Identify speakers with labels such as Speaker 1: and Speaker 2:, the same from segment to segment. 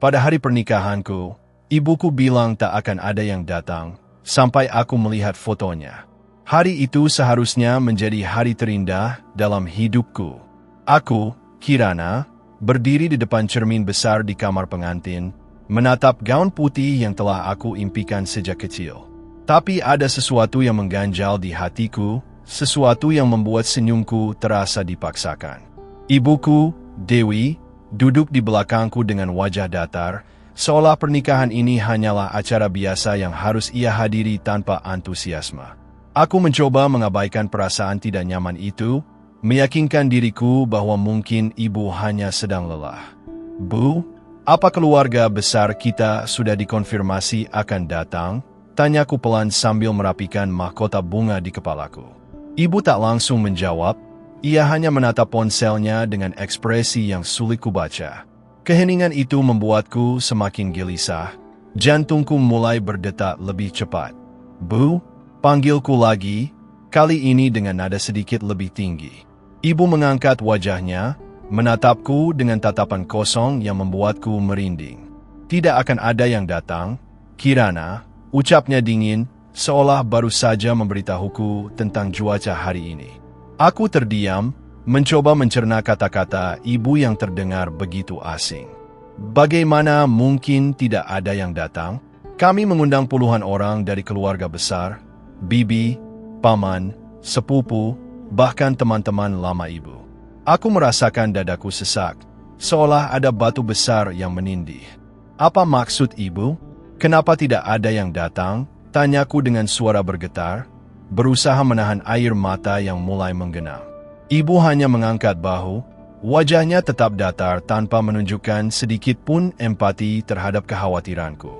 Speaker 1: Pada hari pernikahanku, ibuku bilang tak akan ada yang datang, sampai aku melihat fotonya. Hari itu seharusnya menjadi hari terindah dalam hidupku. Aku, Kirana, berdiri di depan cermin besar di kamar pengantin, menatap gaun putih yang telah aku impikan sejak kecil. Tapi ada sesuatu yang mengganjal di hatiku, sesuatu yang membuat senyumku terasa dipaksakan. Ibuku, Dewi, duduk di belakangku dengan wajah datar, seolah pernikahan ini hanyalah acara biasa yang harus ia hadiri tanpa antusiasme. Aku mencoba mengabaikan perasaan tidak nyaman itu, meyakinkan diriku bahwa mungkin ibu hanya sedang lelah. Bu, apa keluarga besar kita sudah dikonfirmasi akan datang? Tanyaku pelan sambil merapikan mahkota bunga di kepalaku. Ibu tak langsung menjawab, ia hanya menatap ponselnya dengan ekspresi yang sulit kubaca. Keheningan itu membuatku semakin gelisah. Jantungku mulai berdetak lebih cepat. Bu, panggilku lagi, kali ini dengan nada sedikit lebih tinggi. Ibu mengangkat wajahnya, menatapku dengan tatapan kosong yang membuatku merinding. Tidak akan ada yang datang, Kirana, ucapnya dingin, seolah baru saja memberitahuku tentang cuaca hari ini. Aku terdiam, mencoba mencerna kata-kata ibu yang terdengar begitu asing. Bagaimana mungkin tidak ada yang datang? Kami mengundang puluhan orang dari keluarga besar, bibi, paman, sepupu, bahkan teman-teman lama ibu. Aku merasakan dadaku sesak, seolah ada batu besar yang menindih. Apa maksud ibu? Kenapa tidak ada yang datang? Tanyaku dengan suara bergetar, berusaha menahan air mata yang mulai menggenang. Ibu hanya mengangkat bahu, wajahnya tetap datar tanpa menunjukkan sedikit pun empati terhadap kekhawatiranku.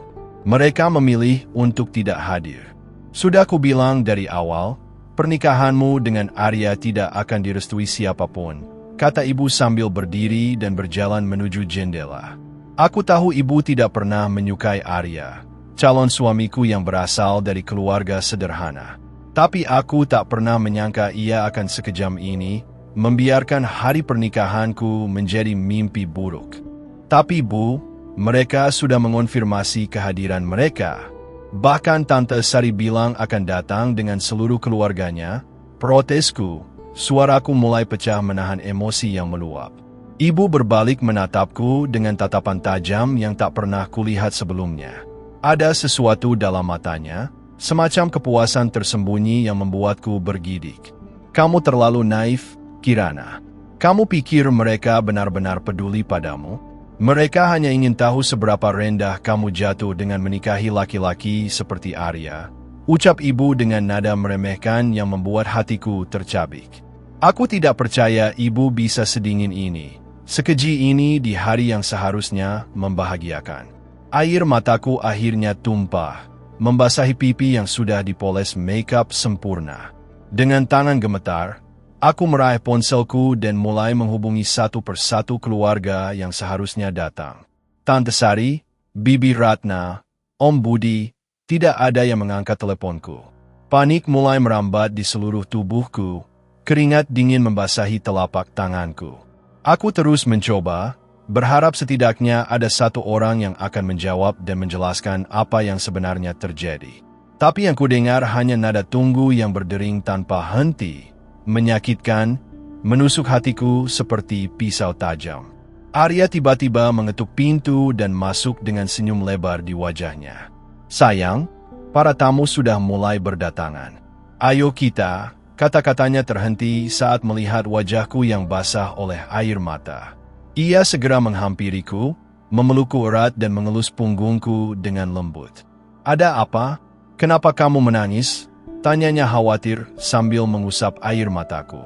Speaker 1: Mereka memilih untuk tidak hadir. Sudah kubilang dari awal, pernikahanmu dengan Arya tidak akan direstui siapapun, kata ibu sambil berdiri dan berjalan menuju jendela. Aku tahu ibu tidak pernah menyukai Arya, calon suamiku yang berasal dari keluarga sederhana. Tapi aku tak pernah menyangka ia akan sekejam ini, membiarkan hari pernikahanku menjadi mimpi buruk. Tapi Bu, mereka sudah mengonfirmasi kehadiran mereka. Bahkan Tante Sari bilang akan datang dengan seluruh keluarganya. Protesku, suaraku mulai pecah menahan emosi yang meluap. Ibu berbalik menatapku dengan tatapan tajam yang tak pernah kulihat sebelumnya. Ada sesuatu dalam matanya, semacam kepuasan tersembunyi yang membuatku bergidik. Kamu terlalu naif, Kirana. Kamu pikir mereka benar-benar peduli padamu? Mereka hanya ingin tahu seberapa rendah kamu jatuh dengan menikahi laki-laki seperti Arya. Ucap ibu dengan nada meremehkan yang membuat hatiku tercabik. Aku tidak percaya ibu bisa sedingin ini, sekeji ini di hari yang seharusnya membahagiakan. Air mataku akhirnya tumpah, membasahi pipi yang sudah dipoles makeup sempurna. Dengan tangan gemetar, aku meraih ponselku dan mulai menghubungi satu persatu keluarga yang seharusnya datang. Tante Sari, Bibi Ratna, Om Budi, tidak ada yang mengangkat teleponku. Panik mulai merambat di seluruh tubuhku, keringat dingin membasahi telapak tanganku. Aku terus mencoba, berharap setidaknya ada satu orang yang akan menjawab dan menjelaskan apa yang sebenarnya terjadi. Tapi yang kudengar hanya nada tunggu yang berdering tanpa henti, menyakitkan, menusuk hatiku seperti pisau tajam. Arya tiba-tiba mengetuk pintu dan masuk dengan senyum lebar di wajahnya. Sayang, para tamu sudah mulai berdatangan. Ayo kita, kata-katanya terhenti saat melihat wajahku yang basah oleh air mata. Ia segera menghampiriku, memelukku erat dan mengelus punggungku dengan lembut. Ada apa? Kenapa kamu menangis? Tanyanya khawatir sambil mengusap air mataku.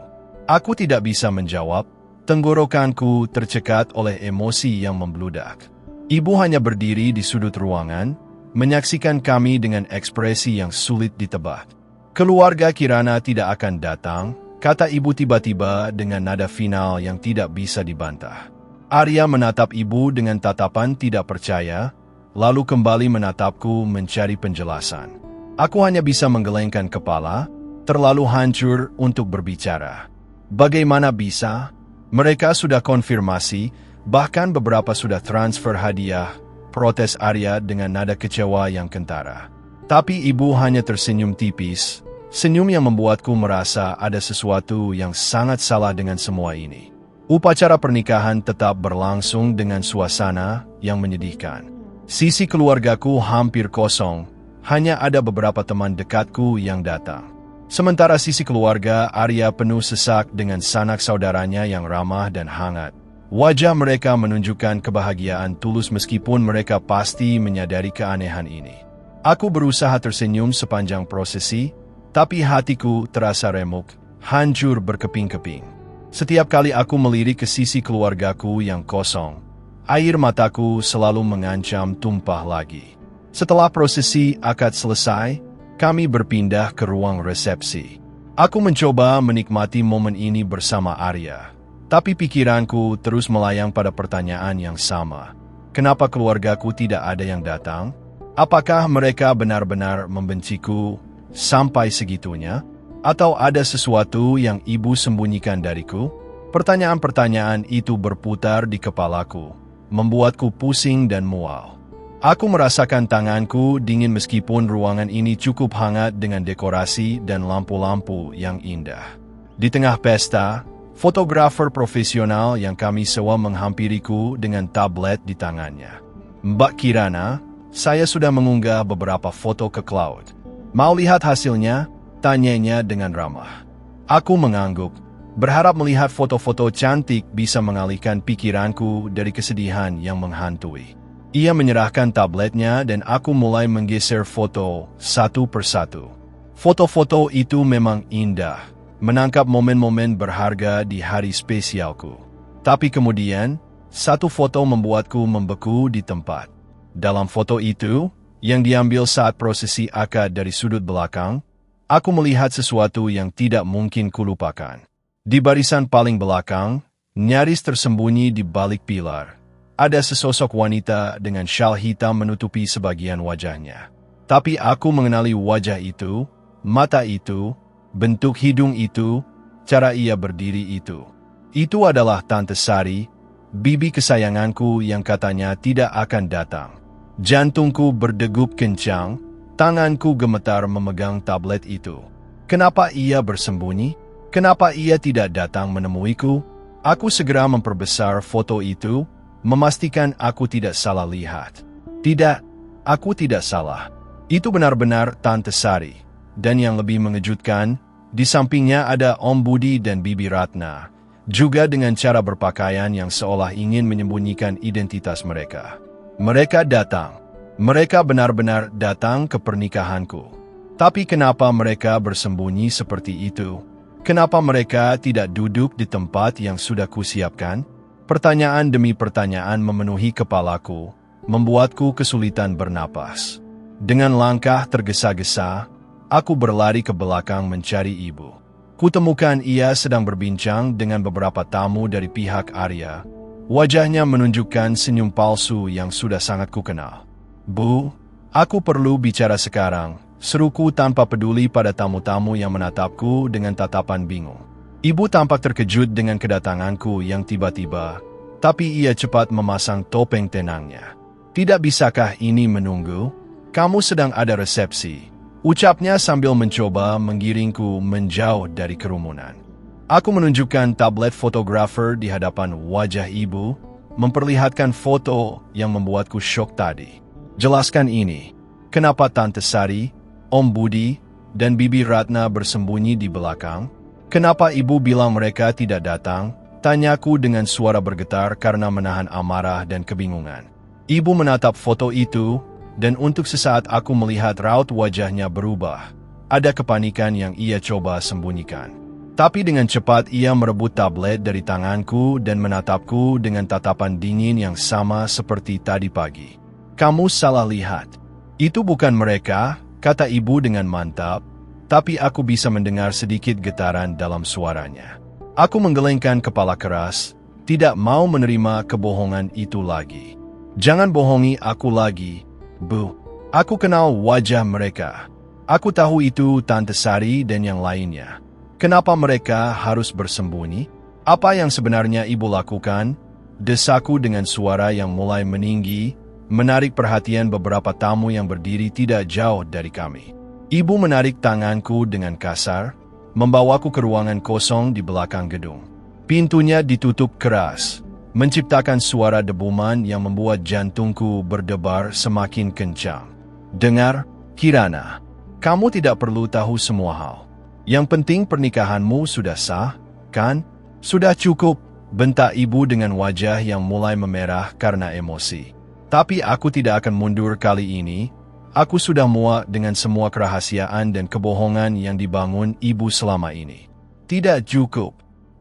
Speaker 1: Aku tidak bisa menjawab, tenggorokanku tercekat oleh emosi yang membludak. Ibu hanya berdiri di sudut ruangan, menyaksikan kami dengan ekspresi yang sulit ditebak. Keluarga Kirana tidak akan datang, kata ibu tiba-tiba dengan nada final yang tidak bisa dibantah. Arya menatap ibu dengan tatapan tidak percaya, lalu kembali menatapku mencari penjelasan. Aku hanya bisa menggelengkan kepala, terlalu hancur untuk berbicara. Bagaimana bisa? Mereka sudah konfirmasi, bahkan beberapa sudah transfer hadiah, protes Arya dengan nada kecewa yang kentara. Tapi ibu hanya tersenyum tipis, senyum yang membuatku merasa ada sesuatu yang sangat salah dengan semua ini. Upacara pernikahan tetap berlangsung dengan suasana yang menyedihkan. Sisi keluargaku hampir kosong, hanya ada beberapa teman dekatku yang datang. Sementara sisi keluarga Arya penuh sesak dengan sanak saudaranya yang ramah dan hangat. Wajah mereka menunjukkan kebahagiaan tulus meskipun mereka pasti menyadari keanehan ini. Aku berusaha tersenyum sepanjang prosesi, tapi hatiku terasa remuk, hancur berkeping-keping. Setiap kali aku melirik ke sisi keluargaku yang kosong, air mataku selalu mengancam tumpah lagi. Setelah prosesi akad selesai, kami berpindah ke ruang resepsi. Aku mencoba menikmati momen ini bersama Arya, tapi pikiranku terus melayang pada pertanyaan yang sama. Kenapa keluargaku tidak ada yang datang? Apakah mereka benar-benar membenciku sampai segitunya? Atau ada sesuatu yang ibu sembunyikan dariku? Pertanyaan-pertanyaan itu berputar di kepalaku, membuatku pusing dan mual. Aku merasakan tanganku dingin meskipun ruangan ini cukup hangat dengan dekorasi dan lampu-lampu yang indah. Di tengah pesta, fotografer profesional yang kami sewa menghampiriku dengan tablet di tangannya. Mbak Kirana, saya sudah mengunggah beberapa foto ke cloud. Mau lihat hasilnya? Tanyanya dengan ramah. Aku mengangguk, berharap melihat foto-foto cantik bisa mengalihkan pikiranku dari kesedihan yang menghantui. Ia menyerahkan tabletnya dan aku mulai menggeser foto satu persatu. Foto-foto itu memang indah, menangkap momen-momen berharga di hari spesialku. Tapi kemudian, satu foto membuatku membeku di tempat. Dalam foto itu, yang diambil saat prosesi akad dari sudut belakang, aku melihat sesuatu yang tidak mungkin kulupakan. Di barisan paling belakang, nyaris tersembunyi di balik pilar, ada sesosok wanita dengan syal hitam menutupi sebagian wajahnya. Tapi aku mengenali wajah itu, mata itu, bentuk hidung itu, cara ia berdiri itu. Itu adalah Tante Sari, bibi kesayanganku yang katanya tidak akan datang. Jantungku berdegup kencang, tanganku gemetar memegang tablet itu. Kenapa ia bersembunyi? Kenapa ia tidak datang menemuiku? Aku segera memperbesar foto itu, memastikan aku tidak salah lihat. Tidak, aku tidak salah. Itu benar-benar Tante Sari. Dan yang lebih mengejutkan, di sampingnya ada Om Budi dan Bibi Ratna, juga dengan cara berpakaian yang seolah ingin menyembunyikan identitas mereka. Mereka datang. Mereka benar-benar datang ke pernikahanku. Tapi kenapa mereka bersembunyi seperti itu? Kenapa mereka tidak duduk di tempat yang sudah kusiapkan? Pertanyaan demi pertanyaan memenuhi kepalaku, membuatku kesulitan bernapas. Dengan langkah tergesa-gesa, aku berlari ke belakang mencari ibu. Kutemukan ia sedang berbincang dengan beberapa tamu dari pihak Arya. Wajahnya menunjukkan senyum palsu yang sudah sangat kukenal. Bu, aku perlu bicara sekarang, seruku tanpa peduli pada tamu-tamu yang menatapku dengan tatapan bingung. Ibu tampak terkejut dengan kedatanganku yang tiba-tiba, tapi ia cepat memasang topeng tenangnya. Tidak bisakah ini menunggu? Kamu sedang ada resepsi, ucapnya sambil mencoba menggiringku menjauh dari kerumunan. Aku menunjukkan tablet fotografer di hadapan wajah ibu, memperlihatkan foto yang membuatku syok tadi. Jelaskan ini, kenapa Tante Sari, Om Budi, dan Bibi Ratna bersembunyi di belakang? Kenapa ibu bilang mereka tidak datang? Tanyaku dengan suara bergetar karena menahan amarah dan kebingungan. Ibu menatap foto itu, dan untuk sesaat aku melihat raut wajahnya berubah. Ada kepanikan yang ia coba sembunyikan. Tapi dengan cepat ia merebut tablet dari tanganku dan menatapku dengan tatapan dingin yang sama seperti tadi pagi. Kamu salah lihat. Itu bukan mereka, kata ibu dengan mantap. Tapi aku bisa mendengar sedikit getaran dalam suaranya. Aku menggelengkan kepala keras, tidak mau menerima kebohongan itu lagi. Jangan bohongi aku lagi, Bu. Aku kenal wajah mereka. Aku tahu itu Tante Sari dan yang lainnya. Kenapa mereka harus bersembunyi? Apa yang sebenarnya ibu lakukan? Desaku dengan suara yang mulai meninggi, menarik perhatian beberapa tamu yang berdiri tidak jauh dari kami. Ibu menarik tanganku dengan kasar, membawaku ke ruangan kosong di belakang gedung. Pintunya ditutup keras, menciptakan suara debuman yang membuat jantungku berdebar semakin kencang. Dengar, Kirana, kamu tidak perlu tahu semua hal. Yang penting pernikahanmu sudah sah, kan? Sudah cukup, bentak ibu dengan wajah yang mulai memerah karena emosi. Tapi aku tidak akan mundur kali ini. Aku sudah muak dengan semua kerahasiaan dan kebohongan yang dibangun ibu selama ini. Tidak cukup.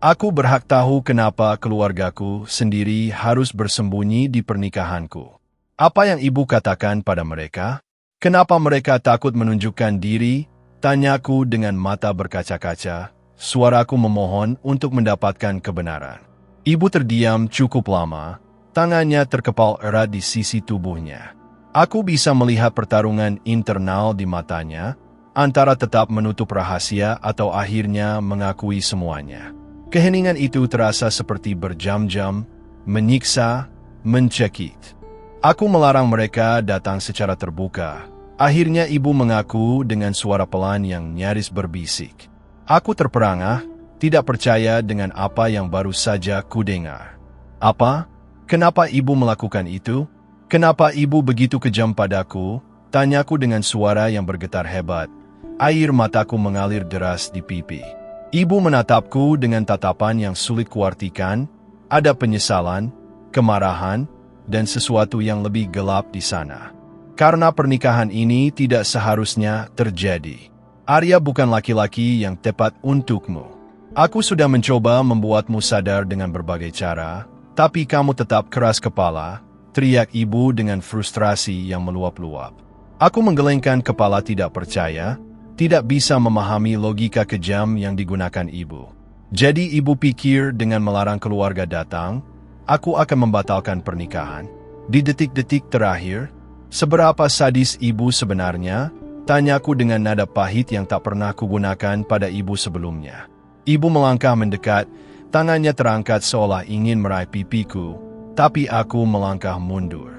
Speaker 1: Aku berhak tahu kenapa keluargaku sendiri harus bersembunyi di pernikahanku. Apa yang ibu katakan pada mereka? Kenapa mereka takut menunjukkan diri? Tanyaku dengan mata berkaca-kaca. Suaraku memohon untuk mendapatkan kebenaran. Ibu terdiam cukup lama. Tangannya terkepal erat di sisi tubuhnya. Aku bisa melihat pertarungan internal di matanya, antara tetap menutup rahasia atau akhirnya mengakui semuanya. Keheningan itu terasa seperti berjam-jam, menyiksa, mencekik. Aku melarang mereka datang secara terbuka. Akhirnya ibu mengaku dengan suara pelan yang nyaris berbisik. Aku terperangah, tidak percaya dengan apa yang baru saja kudengar. Apa? Kenapa ibu melakukan itu? Kenapa ibu begitu kejam padaku? Tanyaku dengan suara yang bergetar hebat. Air mataku mengalir deras di pipi. Ibu menatapku dengan tatapan yang sulit kuartikan. Ada penyesalan, kemarahan, dan sesuatu yang lebih gelap di sana. Karena pernikahan ini tidak seharusnya terjadi. Arya bukan laki-laki yang tepat untukmu. Aku sudah mencoba membuatmu sadar dengan berbagai cara, tapi kamu tetap keras kepala, teriak ibu dengan frustrasi yang meluap-luap. Aku menggelengkan kepala tidak percaya, tidak bisa memahami logika kejam yang digunakan ibu. Jadi ibu pikir dengan melarang keluarga datang, aku akan membatalkan pernikahan. Di detik-detik terakhir, seberapa sadis ibu sebenarnya? Tanyaku dengan nada pahit yang tak pernah kugunakan pada ibu sebelumnya. Ibu melangkah mendekat, tangannya terangkat seolah ingin meraih pipiku, tapi aku melangkah mundur.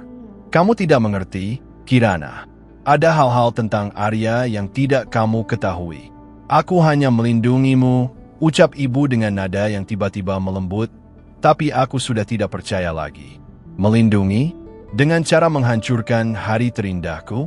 Speaker 1: Kamu tidak mengerti, Kirana. Ada hal-hal tentang Arya yang tidak kamu ketahui. Aku hanya melindungimu, ucap ibu dengan nada yang tiba-tiba melembut, tapi aku sudah tidak percaya lagi. Melindungi? Dengan cara menghancurkan hari terindahku?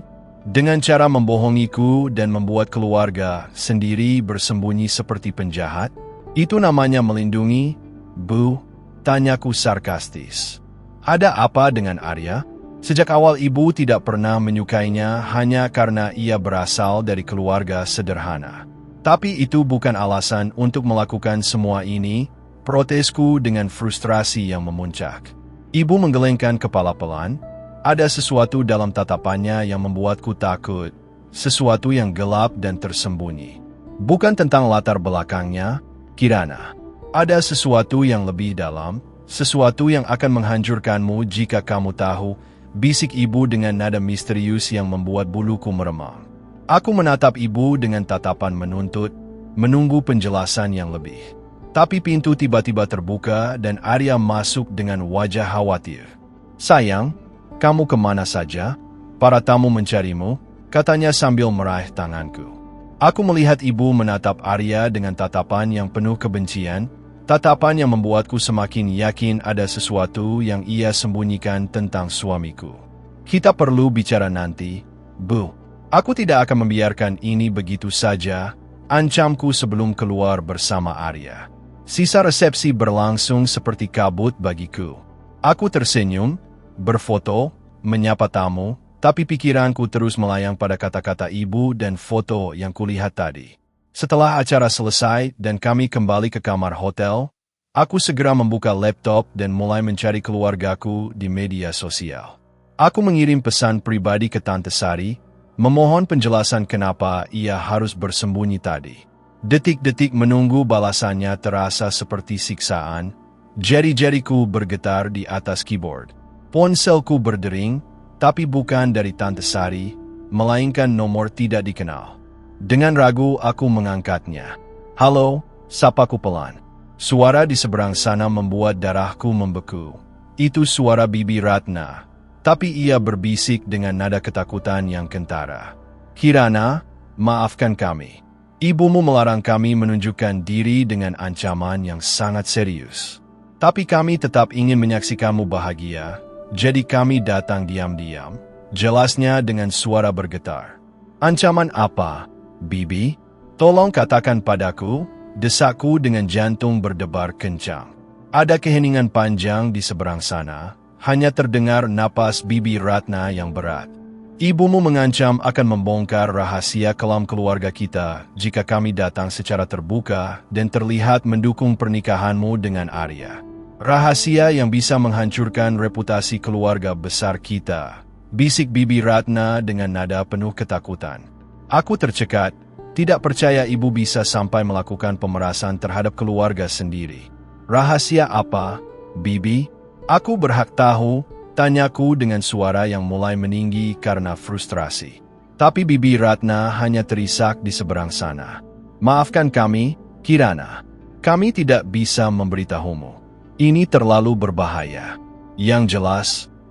Speaker 1: Dengan cara membohongiku dan membuat keluarga sendiri bersembunyi seperti penjahat? Itu namanya melindungi, Bu? Tanyaku sarkastis. Ada apa dengan Arya? Sejak awal ibu tidak pernah menyukainya hanya karena ia berasal dari keluarga sederhana. Tapi itu bukan alasan untuk melakukan semua ini, protesku dengan frustrasi yang memuncak. Ibu menggelengkan kepala pelan. Ada sesuatu dalam tatapannya yang membuatku takut, sesuatu yang gelap dan tersembunyi. Bukan tentang latar belakangnya, Kirana. Ada sesuatu yang lebih dalam, sesuatu yang akan menghancurkanmu jika kamu tahu, bisik ibu dengan nada misterius yang membuat buluku meremang. Aku menatap ibu dengan tatapan menuntut, menunggu penjelasan yang lebih. Tapi pintu tiba-tiba terbuka dan Arya masuk dengan wajah khawatir. Sayang, kamu kemana saja? Para tamu mencarimu, katanya sambil meraih tanganku. Aku melihat ibu menatap Arya dengan tatapan yang penuh kebencian, tatapan yang membuatku semakin yakin ada sesuatu yang ia sembunyikan tentang suamiku. Kita perlu bicara nanti, Bu. Aku tidak akan membiarkan ini begitu saja, ancamku sebelum keluar bersama Arya. Sisa resepsi berlangsung seperti kabut bagiku. Aku tersenyum, berfoto, menyapa tamu, tapi pikiranku terus melayang pada kata-kata ibu dan foto yang kulihat tadi. Setelah acara selesai dan kami kembali ke kamar hotel, aku segera membuka laptop dan mulai mencari keluargaku di media sosial. Aku mengirim pesan pribadi ke Tante Sari, memohon penjelasan kenapa ia harus bersembunyi tadi. Detik-detik menunggu balasannya terasa seperti siksaan. Jari-jariku bergetar di atas keyboard. Ponselku berdering, tapi bukan dari Tante Sari, melainkan nomor tidak dikenal. Dengan ragu aku mengangkatnya. Halo, sapaku pelan. Suara di seberang sana membuat darahku membeku. Itu suara Bibi Ratna. Tapi ia berbisik dengan nada ketakutan yang kentara. Kirana, maafkan kami. Ibumu melarang kami menunjukkan diri dengan ancaman yang sangat serius. Tapi kami tetap ingin menyaksikanmu bahagia, jadi kami datang diam-diam, jelasnya dengan suara bergetar. Ancaman apa, Bibi? Tolong katakan padaku, desakku dengan jantung berdebar kencang. Ada keheningan panjang di seberang sana, hanya terdengar napas Bibi Ratna yang berat. Ibumu mengancam akan membongkar rahasia kelam keluarga kita jika kami datang secara terbuka dan terlihat mendukung pernikahanmu dengan Arya. Rahasia yang bisa menghancurkan reputasi keluarga besar kita, bisik Bibi Ratna dengan nada penuh ketakutan. Aku tercekat, tidak percaya ibu bisa sampai melakukan pemerasan terhadap keluarga sendiri. Rahasia apa, Bibi? Aku berhak tahu, tanyaku dengan suara yang mulai meninggi karena frustrasi. Tapi Bibi Ratna hanya terisak di seberang sana. Maafkan kami, Kirana. Kami tidak bisa memberitahumu. Ini terlalu berbahaya. Yang jelas,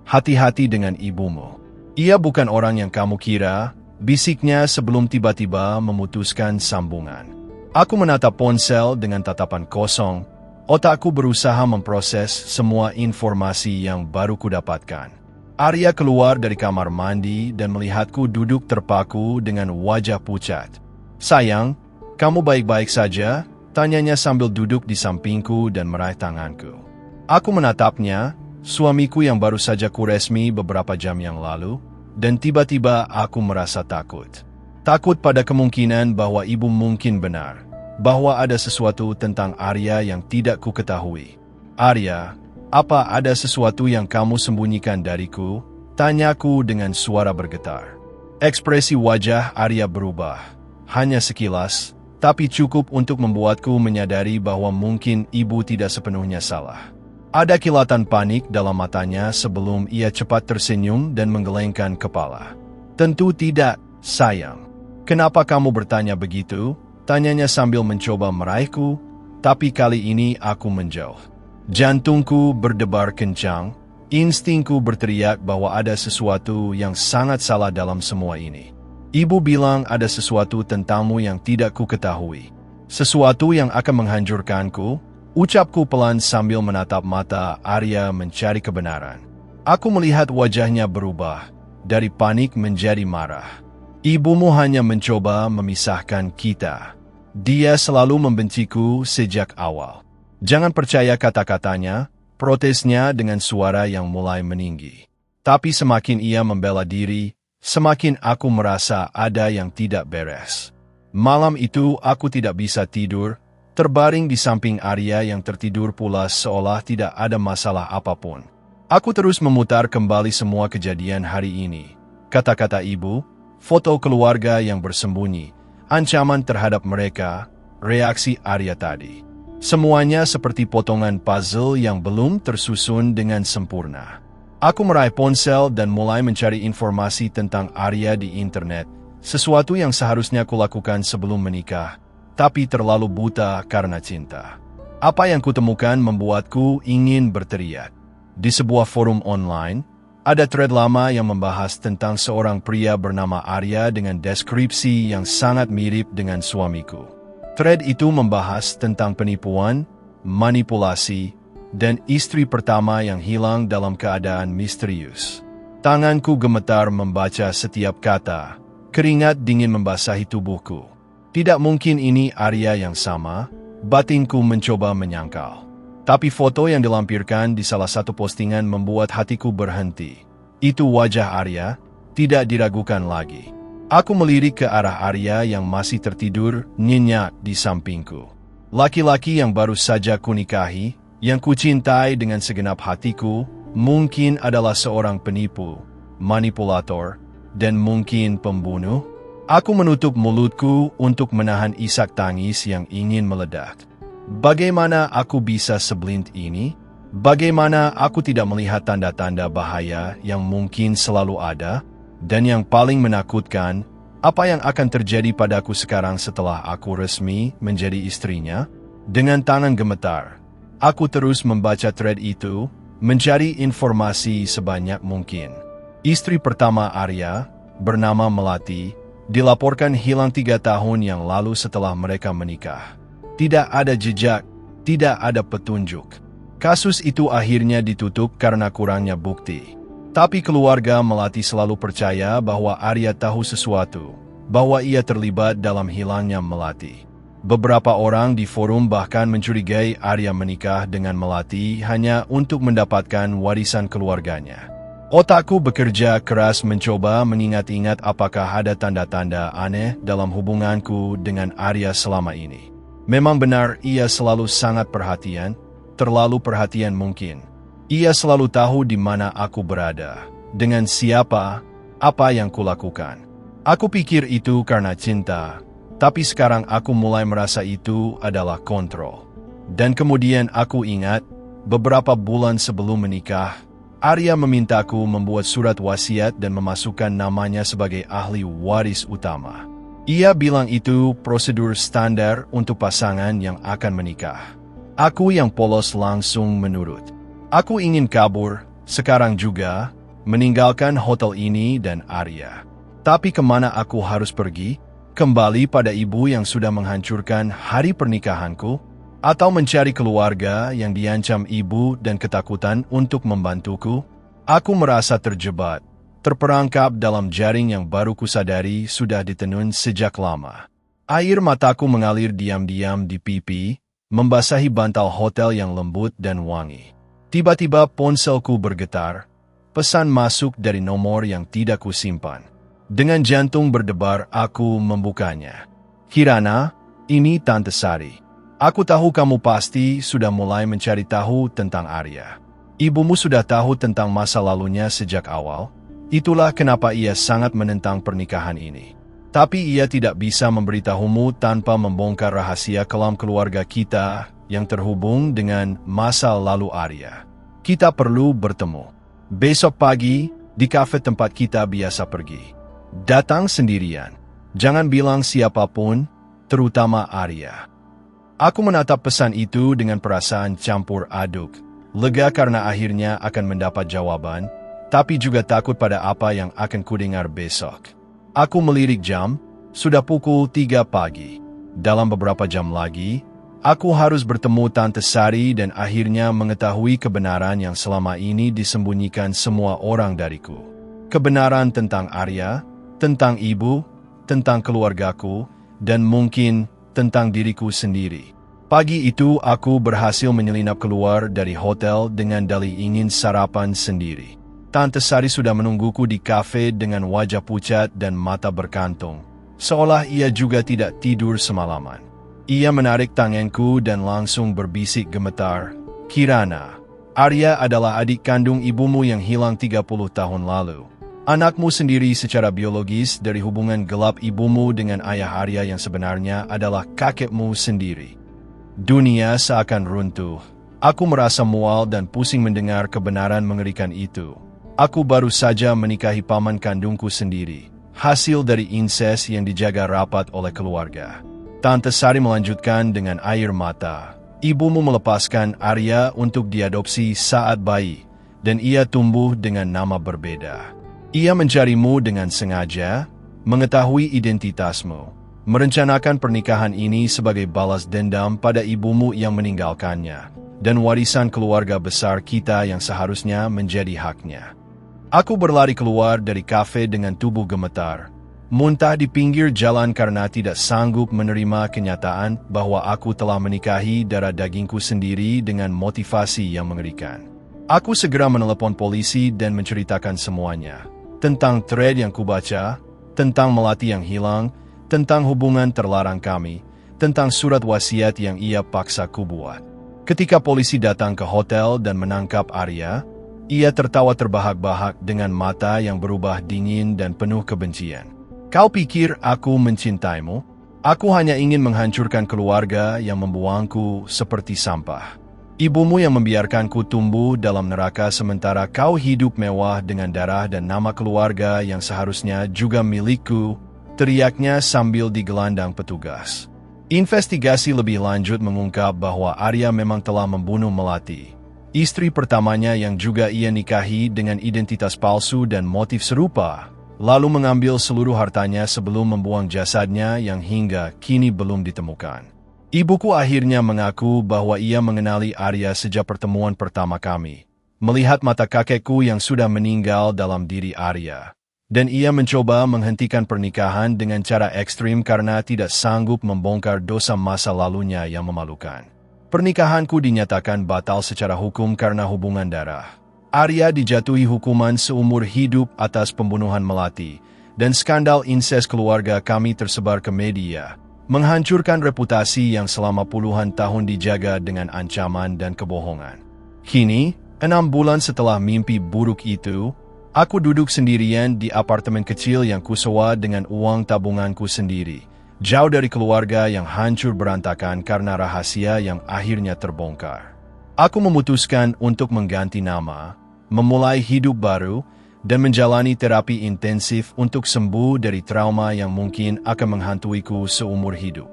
Speaker 1: hati-hati dengan ibumu. Ia bukan orang yang kamu kira, bisiknya sebelum tiba-tiba memutuskan sambungan. Aku menatap ponsel dengan tatapan kosong. Otakku berusaha memproses semua informasi yang baru kudapatkan. Arya keluar dari kamar mandi dan melihatku duduk terpaku dengan wajah pucat. Sayang, kamu baik-baik saja? Tanyanya sambil duduk di sampingku dan meraih tanganku. Aku menatapnya, suamiku yang baru saja kuresmi beberapa jam yang lalu, dan tiba-tiba aku merasa takut. Takut pada kemungkinan bahwa ibu mungkin benar. Bahwa ada sesuatu tentang Arya yang tidak ku ketahui. Arya, apa ada sesuatu yang kamu sembunyikan dariku? Tanyaku dengan suara bergetar. Ekspresi wajah Arya berubah. Hanya sekilas, tapi cukup untuk membuatku menyadari bahwa mungkin ibu tidak sepenuhnya salah. Ada kilatan panik dalam matanya sebelum ia cepat tersenyum dan menggelengkan kepala. Tentu tidak, sayang. Kenapa kamu bertanya begitu? Tanyanya sambil mencoba meraihku, tapi kali ini aku menjauh. Jantungku berdebar kencang, instingku berteriak bahwa ada sesuatu yang sangat salah dalam semua ini. Ibu bilang ada sesuatu tentangmu yang tidak ku ketahui. Sesuatu yang akan menghancurkanku, ucapku pelan sambil menatap mata Arya mencari kebenaran. Aku melihat wajahnya berubah, dari panik menjadi marah. Ibumu hanya mencoba memisahkan kita. Dia selalu membenciku sejak awal. Jangan percaya kata-katanya, protesnya dengan suara yang mulai meninggi. Tapi semakin ia membela diri, semakin aku merasa ada yang tidak beres. Malam itu aku tidak bisa tidur, terbaring di samping Arya yang tertidur pula seolah tidak ada masalah apapun. Aku terus memutar kembali semua kejadian hari ini. Kata-kata ibu, foto keluarga yang bersembunyi, ancaman terhadap mereka, reaksi Arya tadi. Semuanya seperti potongan puzzle yang belum tersusun dengan sempurna. Aku meraih ponsel dan mulai mencari informasi tentang Arya di internet, sesuatu yang seharusnya kulakukan sebelum menikah, tapi terlalu buta karena cinta. Apa yang kutemukan membuatku ingin berteriak. Di sebuah forum online, ada thread lama yang membahas tentang seorang pria bernama Arya dengan deskripsi yang sangat mirip dengan suamiku. Thread itu membahas tentang penipuan, manipulasi, dan istri pertama yang hilang dalam keadaan misterius. Tanganku gemetar membaca setiap kata, keringat dingin membasahi tubuhku. Tidak mungkin ini Arya yang sama, batinku mencoba menyangkal. Tapi foto yang dilampirkan di salah satu postingan membuat hatiku berhenti. Itu wajah Arya, tidak diragukan lagi. Aku melirik ke arah Arya yang masih tertidur nyenyak di sampingku. Laki-laki yang baru saja kunikahi, yang kucintai dengan segenap hatiku, mungkin adalah seorang penipu, manipulator, dan mungkin pembunuh. Aku menutup mulutku untuk menahan isak tangis yang ingin meledak. Bagaimana aku bisa seblind ini? Bagaimana aku tidak melihat tanda-tanda bahaya yang mungkin selalu ada? Dan yang paling menakutkan, apa yang akan terjadi padaku sekarang setelah aku resmi menjadi istrinya? Dengan tangan gemetar, aku terus membaca thread itu, mencari informasi sebanyak mungkin. Istri pertama Arya, bernama Melati, dilaporkan hilang 3 tahun yang lalu setelah mereka menikah. Tidak ada jejak, tidak ada petunjuk. Kasus itu akhirnya ditutup karena kurangnya bukti. Tapi keluarga Melati selalu percaya bahwa Arya tahu sesuatu, bahwa ia terlibat dalam hilangnya Melati. Beberapa orang di forum bahkan mencurigai Arya menikah dengan Melati hanya untuk mendapatkan warisan keluarganya. Otakku bekerja keras mencoba mengingat-ingat apakah ada tanda-tanda aneh dalam hubunganku dengan Arya selama ini. Memang benar ia selalu sangat perhatian, terlalu perhatian mungkin. Ia selalu tahu di mana aku berada, dengan siapa, apa yang kulakukan. Aku pikir itu karena cinta, tapi sekarang aku mulai merasa itu adalah kontrol. Dan kemudian aku ingat, beberapa bulan sebelum menikah, Arya memintaku membuat surat wasiat dan memasukkan namanya sebagai ahli waris utama. Ia bilang itu prosedur standar untuk pasangan yang akan menikah. Aku yang polos langsung menurut. Aku ingin kabur, sekarang juga, meninggalkan hotel ini dan Arya. Tapi kemana aku harus pergi? Kembali pada ibu yang sudah menghancurkan hari pernikahanku? Atau mencari keluarga yang diancam ibu dan ketakutan untuk membantuku? Aku merasa terjebak, terperangkap dalam jaring yang baru kusadari sudah ditenun sejak lama. Air mataku mengalir diam-diam di pipi, membasahi bantal hotel yang lembut dan wangi. Tiba-tiba ponselku bergetar, pesan masuk dari nomor yang tidak kusimpan. Dengan jantung berdebar, aku membukanya. Kirana, ini Tante Sari. Aku tahu kamu pasti sudah mulai mencari tahu tentang Arya. Ibumu sudah tahu tentang masa lalunya sejak awal. Itulah kenapa ia sangat menentang pernikahan ini. Tapi ia tidak bisa memberitahumu tanpa membongkar rahasia kelam keluarga kita yang terhubung dengan masa lalu Arya. Kita perlu bertemu. Besok pagi, di kafe tempat kita biasa pergi. Datang sendirian. Jangan bilang siapapun, terutama Arya. Aku menatap pesan itu dengan perasaan campur aduk. Lega karena akhirnya akan mendapat jawaban, tapi juga takut pada apa yang akan kudengar besok. Aku melirik jam, sudah pukul 3 pagi. Dalam beberapa jam lagi, aku harus bertemu Tante Sari dan akhirnya mengetahui kebenaran yang selama ini disembunyikan semua orang dariku. Kebenaran tentang Arya, tentang ibu, tentang keluargaku, dan mungkin tentang diriku sendiri. Pagi itu aku berhasil menyelinap keluar dari hotel dengan dalih ingin sarapan sendiri. Tante Sari sudah menungguku di kafe dengan wajah pucat dan mata berkantung, seolah ia juga tidak tidur semalaman. Ia menarik tanganku dan langsung berbisik gemetar, "Kirana, Arya adalah adik kandung ibumu yang hilang 30 tahun lalu. Anakmu sendiri secara biologis dari hubungan gelap ibumu dengan ayah Arya yang sebenarnya adalah kakekmu sendiri." Dunia seakan runtuh. Aku merasa mual dan pusing mendengar kebenaran mengerikan itu. Aku baru saja menikahi paman kandungku sendiri, hasil dari inses yang dijaga rapat oleh keluarga. Tante Sari melanjutkan dengan air mata. Ibumu melepaskan Arya untuk diadopsi saat bayi, dan ia tumbuh dengan nama berbeda. Ia mencarimu dengan sengaja, mengetahui identitasmu, merencanakan pernikahan ini sebagai balas dendam pada ibumu yang meninggalkannya, dan warisan keluarga besar kita yang seharusnya menjadi haknya. Aku berlari keluar dari kafe dengan tubuh gemetar, muntah di pinggir jalan karena tidak sanggup menerima kenyataan bahwa aku telah menikahi darah dagingku sendiri dengan motivasi yang mengerikan. Aku segera menelepon polisi dan menceritakan semuanya. Tentang thread yang kubaca, tentang Melati yang hilang, tentang hubungan terlarang kami, tentang surat wasiat yang ia paksa kubuat. Ketika polisi datang ke hotel dan menangkap Arya, ia tertawa terbahak-bahak dengan mata yang berubah dingin dan penuh kebencian. "Kau pikir aku mencintaimu? Aku hanya ingin menghancurkan keluarga yang membuangku seperti sampah. Ibumu yang membiarkanku tumbuh dalam neraka sementara kau hidup mewah dengan darah dan nama keluarga yang seharusnya juga milikku," teriaknya sambil digelandang petugas. Investigasi lebih lanjut mengungkap bahwa Arya memang telah membunuh Melati. istri pertamanya yang juga ia nikahi dengan identitas palsu dan motif serupa, lalu mengambil seluruh hartanya sebelum membuang jasadnya yang hingga kini belum ditemukan. Ibuku akhirnya mengaku bahwa ia mengenali Arya sejak pertemuan pertama kami, melihat mata kakekku yang sudah meninggal dalam diri Arya. Dan ia mencoba menghentikan pernikahan dengan cara ekstrim karena tidak sanggup membongkar dosa masa lalunya yang memalukan. Pernikahanku dinyatakan batal secara hukum karena hubungan darah. Arya dijatuhi hukuman seumur hidup atas pembunuhan melati, dan skandal inses keluarga kami tersebar ke media, menghancurkan reputasi yang selama puluhan tahun dijaga dengan ancaman dan kebohongan. Kini, 6 bulan setelah mimpi buruk itu, aku duduk sendirian di apartemen kecil yang kusewa dengan uang tabunganku sendiri, jauh dari keluarga yang hancur berantakan karena rahasia yang akhirnya terbongkar. Aku memutuskan untuk mengganti nama, memulai hidup baru, dan menjalani terapi intensif untuk sembuh dari trauma yang mungkin akan menghantuiku seumur hidup.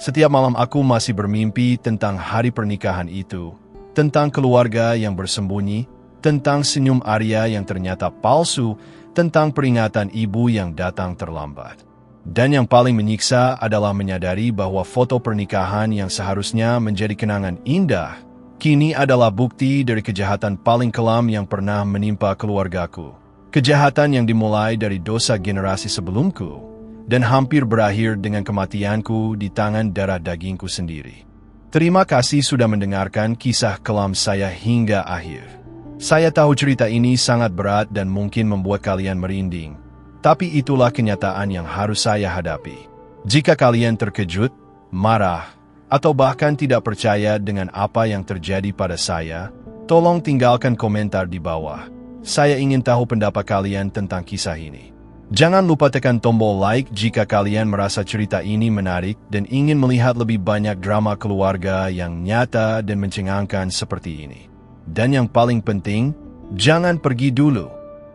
Speaker 1: Setiap malam aku masih bermimpi tentang hari pernikahan itu, tentang keluarga yang bersembunyi, tentang senyum Arya yang ternyata palsu, tentang peringatan ibu yang datang terlambat. Dan yang paling menyiksa adalah menyadari bahwa foto pernikahan yang seharusnya menjadi kenangan indah, kini adalah bukti dari kejahatan paling kelam yang pernah menimpa keluargaku. Kejahatan yang dimulai dari dosa generasi sebelumku, dan hampir berakhir dengan kematianku di tangan darah dagingku sendiri. Terima kasih sudah mendengarkan kisah kelam saya hingga akhir. Saya tahu cerita ini sangat berat dan mungkin membuat kalian merinding. Tapi itulah kenyataan yang harus saya hadapi. Jika kalian terkejut, marah, atau bahkan tidak percaya dengan apa yang terjadi pada saya, tolong tinggalkan komentar di bawah. Saya ingin tahu pendapat kalian tentang kisah ini. Jangan lupa tekan tombol like jika kalian merasa cerita ini menarik dan ingin melihat lebih banyak drama keluarga yang nyata dan mencengangkan seperti ini. Dan yang paling penting, jangan pergi dulu.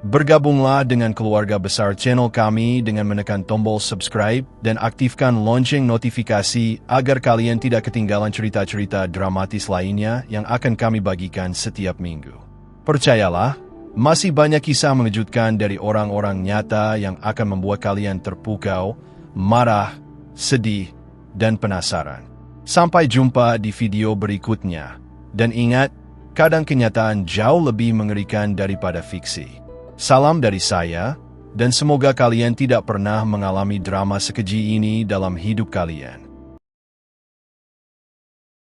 Speaker 1: Bergabunglah dengan keluarga besar channel kami dengan menekan tombol subscribe dan aktifkan lonceng notifikasi agar kalian tidak ketinggalan cerita-cerita dramatis lainnya yang akan kami bagikan setiap minggu. Percayalah, masih banyak kisah mengejutkan dari orang-orang nyata yang akan membuat kalian terpukau, marah, sedih, dan penasaran. Sampai jumpa di video berikutnya. Dan ingat, kadang kenyataan jauh lebih mengerikan daripada fiksi. Salam dari saya, dan semoga kalian tidak pernah mengalami drama sekeji ini dalam hidup kalian.